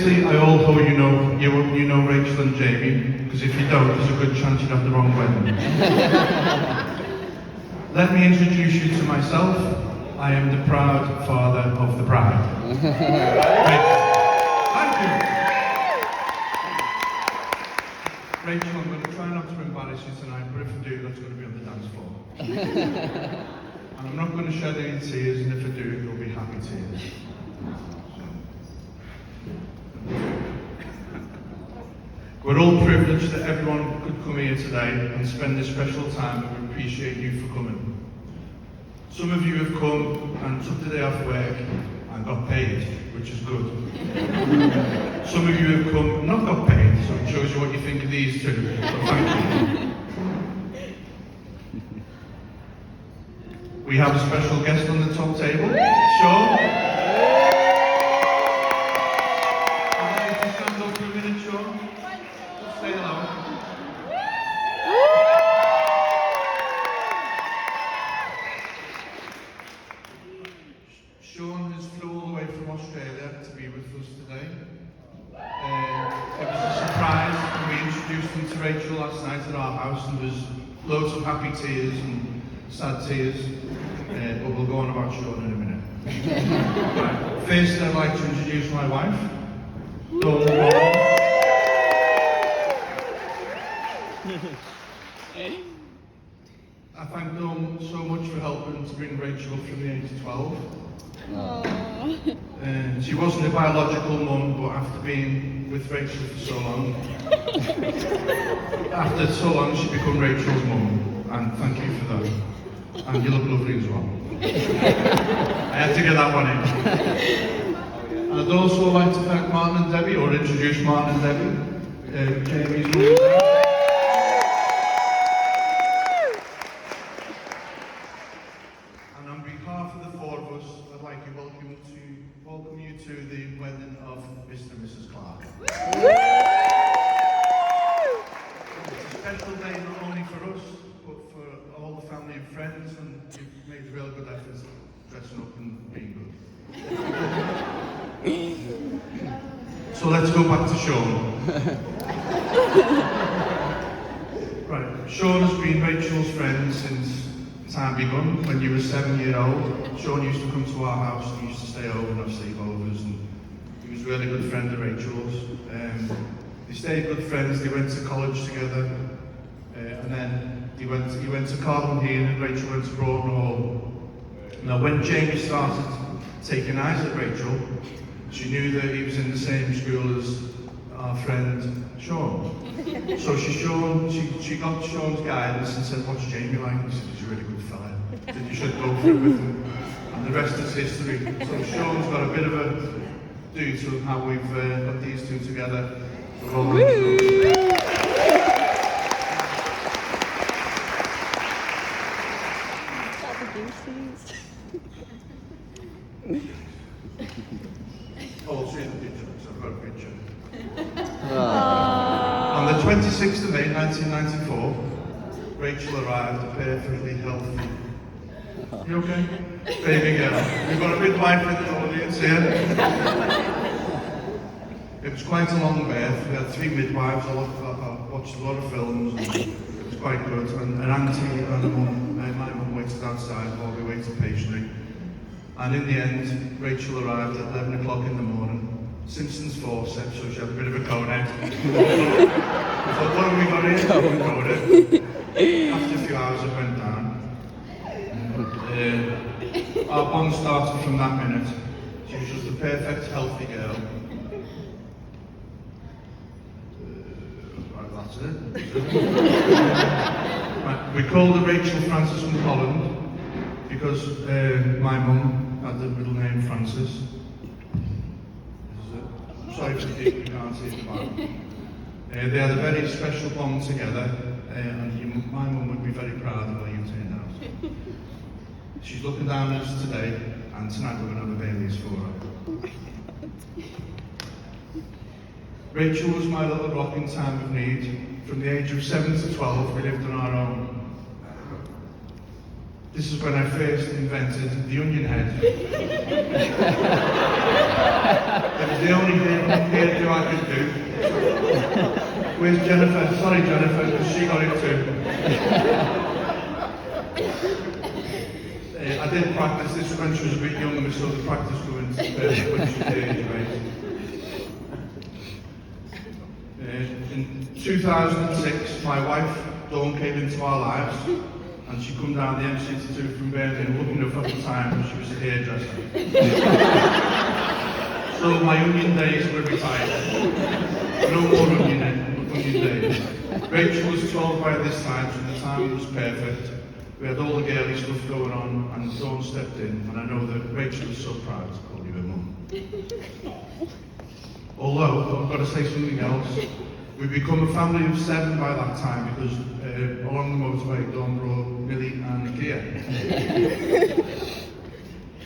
Firstly, I all hope you know Rachel and Jamie, because if you don't, there's a good chance you'd have the wrong wedding. Let me introduce you to myself. I am the proud father of the bride. Thank you. Rachel, I'm going to try not to embarrass you tonight, but if I do, that's going to be on the dance floor. And I'm not going to shed any tears, and if I do, you'll be happy tears. We're all privileged that everyone could come here today and spend this special time, and we appreciate you for coming. Some of you have come and took the day off work and got paid, which is good. Some of you have come and not got paid, so it shows you what you think of these two. So thank you. We have a special guest on the top table, Sean. Stand up for a minute, Sean. Just say hello. Sean has flown all the way from Australia to be with us today. It was a surprise when we introduced him to Rachel last night at our house, and there was loads of happy tears and sad tears, but we'll go on about Sean in a minute. Right. First, I'd like to introduce my wife, Dawn. I thank Dawn so much for helping to bring Rachel up from the age of 12. She wasn't a biological mum, but after being with Rachel for so long, she became Rachel's mum, and thank you for that. And you look lovely as well. I had to get that one in. And I'd also like to thank Martin and Debbie, or introduce Martin and Debbie, Jamie's mum and dad. And on behalf of the four of us, I'd like to welcome you to the wedding of Mr. and Mrs. Clark. It's a special day not only for us, but for all the family and friends, and you've made real good efforts dressing up and being good. So let's go back to Sean. Right, Sean has been Rachel's friend since time begun. When you were 7 years old, Sean used to come to our house and used to stay over and have sleepovers, and he was a really good friend of Rachel's. They stayed good friends, they went to college together, and then he went to Carlton here, and Rachel went to Broughton Hall. Now when Jamie started taking eyes at Rachel, she knew that he was in the same school as our friend Sean. So she got Sean's guidance and said, "What's Jamie like?" And he said, "He's a really good fella. Then you should go for it with him." And the rest is history. So Sean's got a bit of a do to how we've got these two together. So well done, Oh, see the picture, so I've got a picture. On the 26th of May 1994, Rachel arrived a perfectly healthy. You okay? Baby girl. We've got a midwife in the audience here. It was quite a long birth. We had 3 midwives. I watched a lot of films, and it was quite good. And Auntie and my mum waited outside while we waited patiently. And in the end, Rachel arrived at 11 o'clock in the morning. Simpsons forceps, so she had a bit of a cone head. So what have we got here? After a few hours it went down. Our bond started from that minute. She was just a perfect, healthy girl. Right, that's it. Right, we called her Rachel Frances from Holland because my mum had the middle name Francis. Sorry for the people who can't see the back. They had a very special bond together, and my mum would be very proud of how you turned out. She's looking down at us today, and tonight we're going to have a Baileys for her. Rachel was my little rock in time of need. From the age of 7 to 12, we lived on our own. This is when I first invented the onion head. It was the only hairdo I could do. Where's Jennifer? Sorry Jennifer, because she got it too. I did practice this when she was a bit younger, so the practice going when she was age, right? In 2006, my wife, Dawn, came into our lives, and she come down the M62 from Birmingham, looking enough at the time, she was a hairdresser. So my onion days were retired. No more onion days. Rachel was 12 by this time, so the time was perfect. We had all the girly stuff going on, and Dawn stepped in, and I know that Rachel was so proud to call you her mum. Although, I've got to say something else, we've become a family of 7 by that time, because along the motorway, Dawn brought Millie and Kia.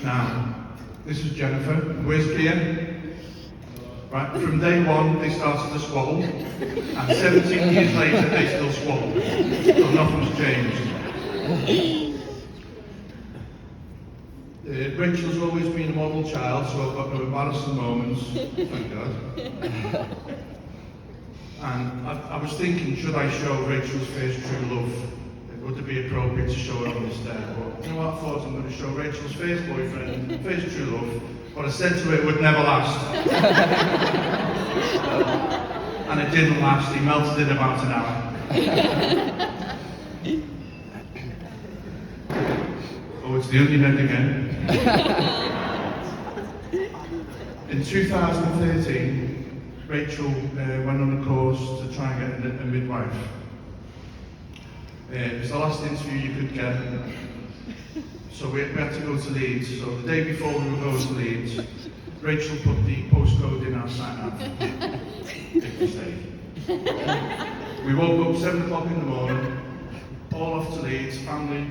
Now, this is Jennifer. Where's Kia? Right, from day one, they started to squabble, and 17 years later, they still squabble. So nothing's changed. Rachel's always been a model child, so I've got no embarrassing moments, thank God. And I was thinking, should I show Rachel's first true love? Would it be appropriate to show it on this day? But you know what, I thought I'm going to show Rachel's first boyfriend, first true love, but I said to her it would never last. And it didn't last, he melted in about an hour. Oh, it's the onion head again. In 2013, Rachel went on a course to try and get a midwife. It was the last interview you could get. So we had to go to Leeds. So the day before we were going to Leeds, Rachel put the postcode in our sign-up. Big mistake. We woke up 7 o'clock in the morning, all off to Leeds, family,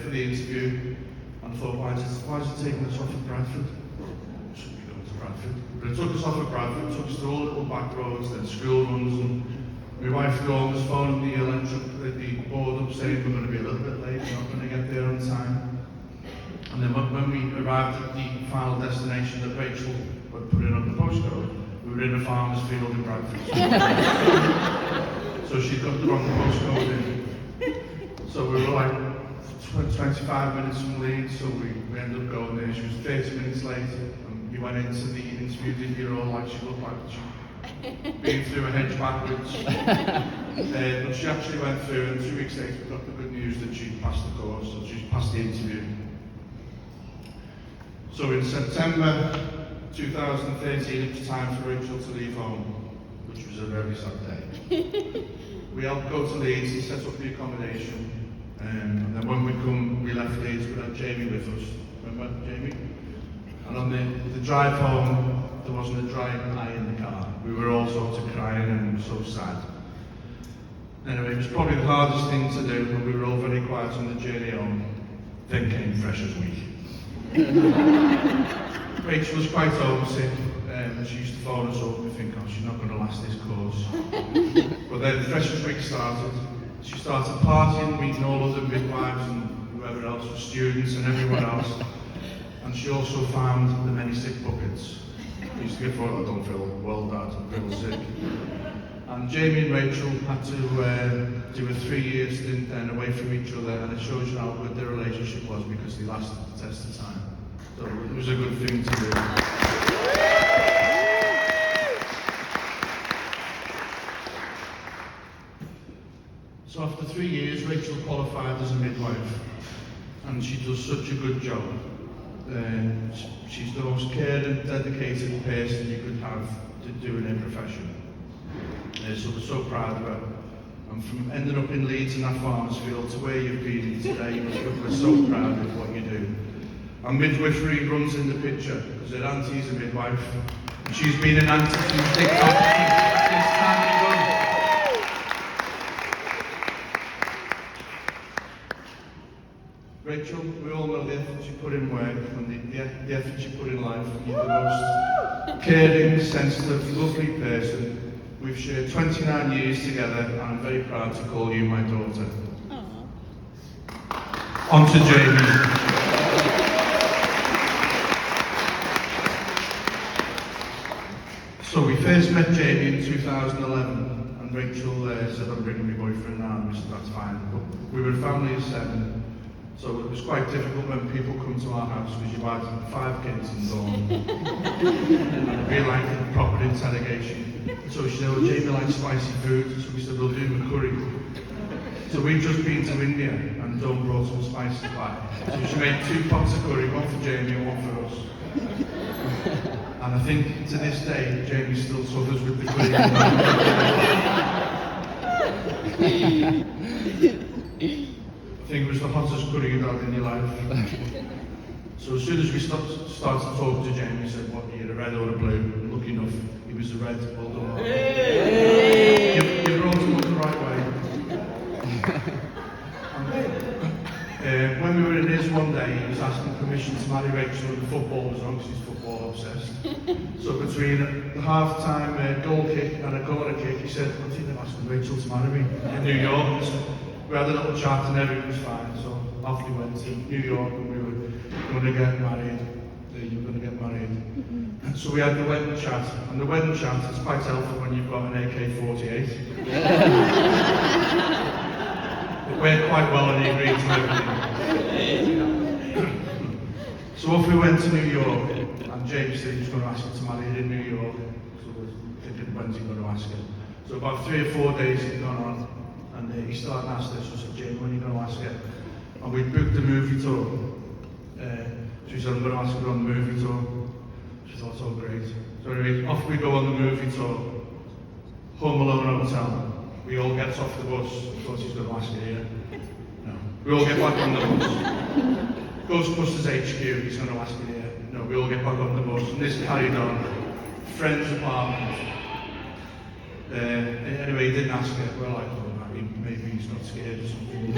for the interview, and I thought, why is it taking us off at Bradford? Shouldn't be going to Bradford. But it took us off at Bradford, took us to all little back roads, then school runs, and my wife Dawn was phoning the board up saying we're going to be a little bit late, we're not going to get there on time. And then when we arrived at the final destination that Rachel had put in on the postcode, we were in a farmer's field in Bradford. So she got the wrong postcode in. So we were like 25 minutes from Leeds, so we ended up going there. She was 30 minutes late, and we went into the interview, didn't hear all like she looked like she'd been through a hedge backwards. But she actually went through, and 2 weeks later we got the good news that she'd passed the course, so she'd passed the interview. So in September 2013, it was time for Rachel to leave home, which was a very sad day. We helped go to Leeds and set up the accommodation. And then when we left Leeds, we had Jamie with us. Remember Jamie? And on the drive home, there wasn't a dry eye in the car. We were all sort of crying and so sad. Anyway, it was probably the hardest thing to do when we were all very quiet on the journey home. Then came Freshers Week. Rachel was quite homesick, and she used to phone us up and think, oh, she's not going to last this course. But then Freshers Week started. She started partying, meeting all other midwives and whoever else, students and everyone else. And she also found the many sick buckets. We used to get thought, I don't feel well, Dad, I feel sick. And Jamie and Rachel had to do a 3-year stint then away from each other, and it shows you how good their relationship was because they lasted the test of time. So it was a good thing to do. So after 3 years, Rachel qualified as a midwife, and she does such a good job. She's the most caring, dedicated person you could have to do in her profession. So we're so proud of her. And from ending up in Leeds in that farmer's field to where you've been today, we're so proud of what you do. And midwifery runs in the picture, because her auntie's a midwife. And she's been an auntie since day one. Rachel, we all know the effort you put in work and the effort you put in life. You're the most caring, sensitive, lovely person. We've shared 29 years together, and I'm very proud to call you my daughter. Aww. On to Jamie. So we first met Jamie in 2011, and Rachel said, I'm bringing my boyfriend now, and we said, that's fine. But we were a family of 7, so it was quite difficult when people come to our house, because you had 5 kids and all. It'd be like a proper interrogation. So she said, oh, Jamie likes spicy food, so we said, we'll do him a curry. So we'd just been to India, and Dawn brought some spices back. So she made 2 pots of curry, one for Jamie and one for us. And I think to this day, Jamie still suffers with the curry. I think it was the hottest curry you've had in your life. So as soon as we started talking to Jamie, he said, what, are you a red or a blue? And lucky enough, he was a red. Well done. You brought him up the right way. When we were in his one day, he was asking permission to marry Rachel and the football was on, because he's football obsessed. So between a half-time goal kick and a corner kick, he said, I think they're asking Rachel to marry me in New York. So we had a little chat and everything was fine. So off we went to New York and we were going to get married. You were going to get married. So we had the wedding chat, and the wedding chat is quite helpful when you've got an AK-48. It went quite well and he agreed to everything. So off we went to New York, and James said he was going to ask her to marry her in New York. So we were thinking, when's he going to ask her? So about 3 or 4 days had gone on, and he started asking us, so I said, James, when are you going to ask her? And we booked the movie tour. So he said, I'm going to ask her on the movie tour. She thought, oh great. So anyway, off we go on the movie tour. Home Alone Hotel. We all get off the bus. I thought he's going to ask her here. No. We all get back on the bus. Ghostbusters HQ, he's going to ask her here. No, we all get back on the bus. And this carried on. Friend's apartment. Anyway, he didn't ask her. We're like, oh, maybe he's not scared or something.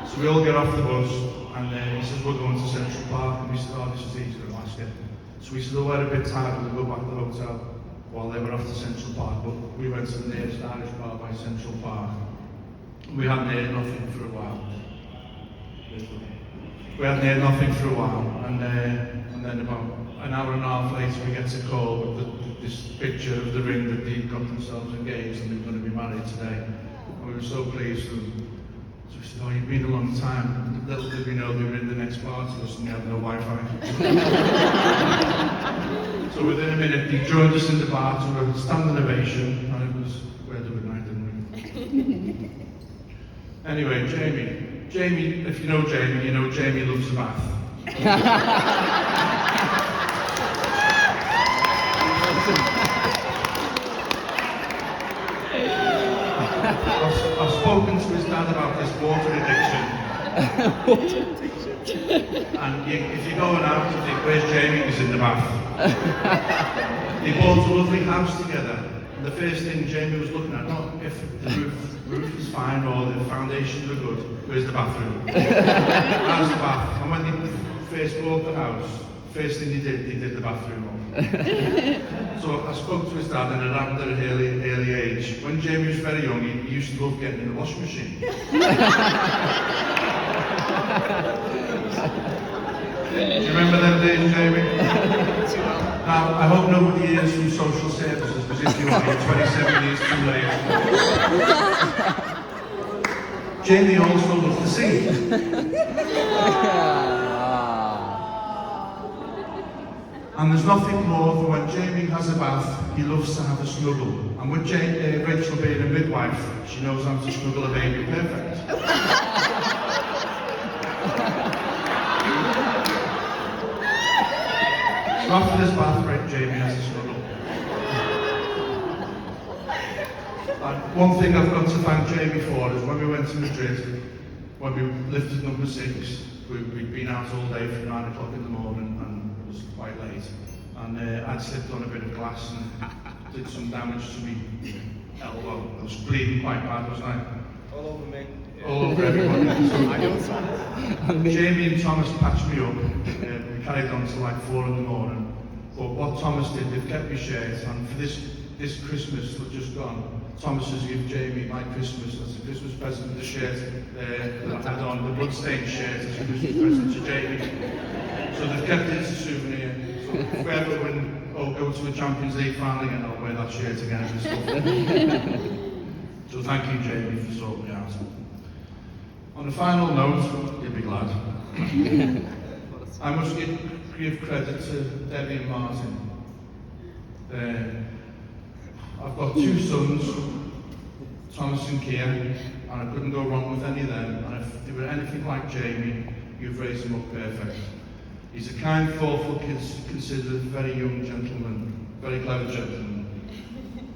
So we all get off the bus, and he says, we're going to Central Park. And we said, oh, this is easy, going to ask her. So we said, oh, we're a bit tired, we'll go back to the hotel. While they were off to Central Park, but we went to the nearest Irish bar by Central Park. We hadn't heard nothing for a while. And then about an hour and a half later we get a call with this picture of the ring that they'd got themselves engaged and they were going to be married today. And we were so pleased. So we said, oh, you've been a long time. Little did we know they were in the next bar to us and we had no Wi-Fi. So within a minute, he joined us in the bar to a standing ovation, and it was where the night, didn't we? Anyway, Jamie, if you know Jamie loves a bath. I've spoken to his dad about this water addiction. And if you're going out, you think, where's Jamie? He's in the bath. They bought a lovely house together. And the first thing Jamie was looking at, not if the roof is fine or the foundations are good, where's the bathroom? How's the bath? And when they first bought the house, first thing they did the bathroom on. So I spoke to his dad and it happened at an early age. When Jamie was very young, he used to love getting in the washing machine. Do you remember them days, Jamie? Now, I hope nobody hears from social services, because if you are, you're 27 years too late. Jamie also loved to sing. And there's nothing more than when Jamie has a bath, he loves to have a snuggle. And with Rachel being a midwife, she knows how to snuggle a baby perfect. So after this bath break, Jamie has a snuggle. And one thing I've got to thank Jamie for is when we went to Madrid, when we lifted number 6, we'd been out all day from 9 o'clock in the morning and it was quite late. And I'd slipped on a bit of glass and did some damage to my elbow. I was bleeding quite bad, wasn't I? All over me. All over everyone. So Jamie and Thomas patched me up. We carried on till like 4 in the morning. But what Thomas did, they've kept me shirt, and for this this Christmas that just gone, Thomas has given Jamie my Christmas, that's a Christmas present, the shirt that I had on, the bloodstained shirt as a Christmas present to Jamie. So they've kept it as a souvenir. So if we ever win or go to a Champions League final again, I'll wear that shirt again and stuff. So thank you, Jamie, for sorting me out. On a final note, you'll be glad. I must give credit to Debbie and Martin. I've got two sons, Thomas and Kia, and I couldn't go wrong with any of them. And if they were anything like Jamie, you've raised them up perfect. He's a kind, thoughtful, considerate, very young gentleman, very clever gentleman.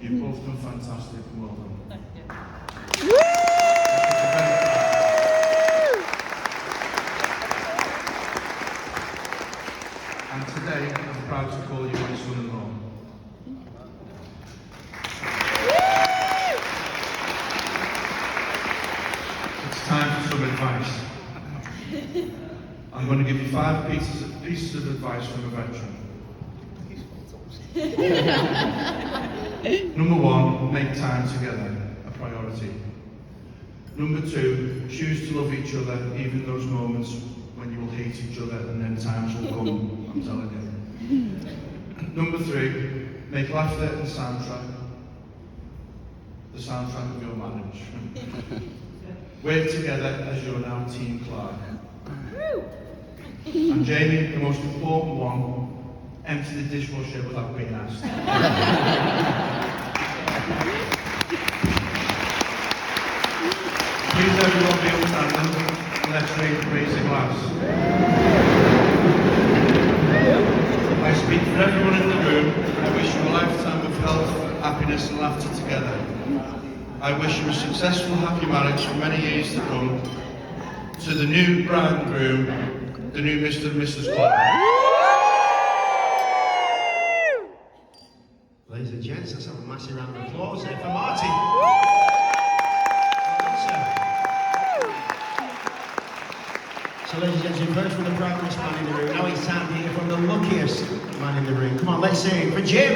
You've both done fantastic and well done. Thank you. And today, I'm proud to call you my son-in-law. It's time for some advice. I'm going to give you 5 pieces of advice from a veteran. Number 1, make time together a priority. Number 2, choose to love each other, even those moments when you will hate each other, and then times will come, I'm telling you. Number 3, make laughter and soundtrack the soundtrack of your marriage. Work together as you're now Team Clark. And Jamie, the most important one, empty the dishwasher without being asked. Please everyone be upstanding and let's raise a glass. I speak for everyone in the room. I wish you a lifetime of health, happiness and laughter together. I wish you a successful, happy marriage for many years to come. To the new bride and groom, the new Mr. and Mrs. Clark. Ladies and gents, let's have a massive round of applause here for Martin. So ladies and gents, you've heard from the proudest man in the room. Now it's time to hear from the luckiest man in the room. Come on, let's sing for Jamie.